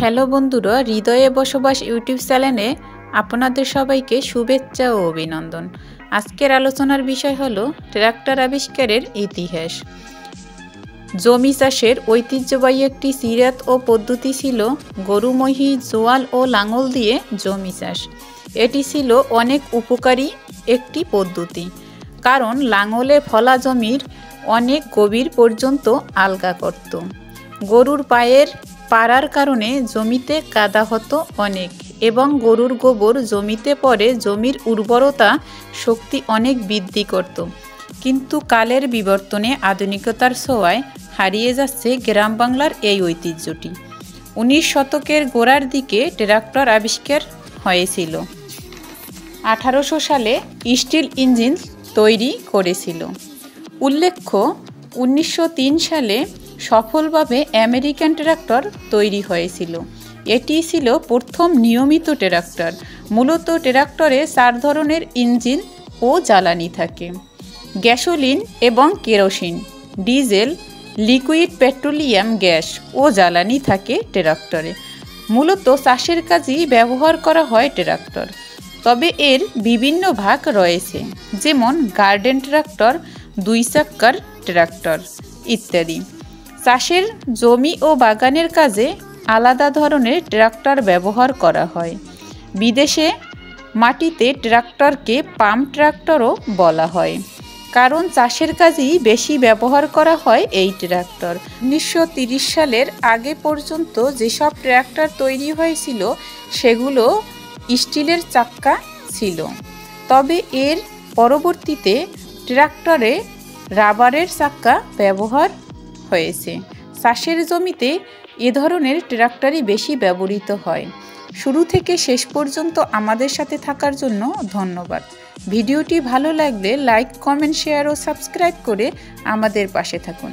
Hello বন্ধুরা, হৃদয়ে বসবাস ইউটিউব চ্যানেলে আপনাদের সবাইকে শুভেচ্ছা ও অভিনন্দন। আজকের আলোচনার বিষয় হলো ট্রাক্টর আবিষ্কারের ইতিহাস। জমি চাষের ঐতিহ্যবাহী একটি সিরাত ও পদ্ধতি ছিল গরু, মহিষ, জোয়াল ও লাঙল দিয়ে জমি চাষ। এটি ছিল অনেক উপকারী একটি পদ্ধতি, কারণ লাঙলে ফলা জমির অনেক গভীর পর্যন্ত আলগা করত। গরুর পায়ের পাড়ার কারণে জমিতে কাদা হতো অনেক, এবং গরুর গোবর জমিতে পড়ে জমির উর্বরতা শক্তি অনেক বৃদ্ধি করত। কিন্তু কালের বিবর্তনে আধুনিকতার ছোঁয়ায় হারিয়ে যাচ্ছে গ্রাম বাংলার এই ঐতিহ্যটি। 19 শতকের গোড়ার দিকে ট্রাক্টর আবিষ্কার হয়েছিল। 1800 সালে স্টিল ইঞ্জিন তৈরি করেছিল। উল্লেখ্য, 1903 সালে সফলভাবে আমেরিকান ট্রাক্টর তৈরি হয়েছিল। এটি ছিল প্রথম নিয়মিত ট্রাক্টর। মূলত ট্রাক্টরে 4 ধরনের ইঞ্জিন ও জ্বালানি থাকে: গ্যাসোলিন এবং kerosene, diesel, liquid petroleum gas ও জ্বালানি থাকে ট্রাক্টরে। মূলত চাষের কাজেই ব্যবহার করা হয় ট্রাক্টর। তবে এর বিভিন্ন ভাগ রয়েছে, যেমন গার্ডেন ট্রাক্টর, 2 চাক্কার ট্রাক্টর ইত্যাদি। চাষের জমি ও বাগানের কাজে আলাদা ধরনের ট্রাক্টর ব্যবহার করা হয়। বিদেশে মাটিতে ট্রাক্টরকে পাম্প ট্রাক্টরও বলা হয়, কারণ চাষের কাজেই বেশি ব্যবহার করা হয় এই ট্রাক্টর। 1930 সালের আগে পর্যন্ত যেসব ট্রাক্টর তৈরি হয়েছিল সেগুলো স্টিলের চাক্কা ছিল। তবে এর পরবর্তীতে ট্রাক্টরে রাবারের চাক্কা ব্যবহার হয়েছে। চাষের জমিতে এ ধরনের ট্রাক্টরই বেশি ব্যবহৃত হয়। শুরু থেকে শেষ পর্যন্ত আমাদের সাথে থাকার জন্য ধন্যবাদ। ভিডিওটি ভালো লাগলে লাইক, কমেন্ট, শেয়ার ও সাবস্ক্রাইব করে আমাদের পাশে থাকুন।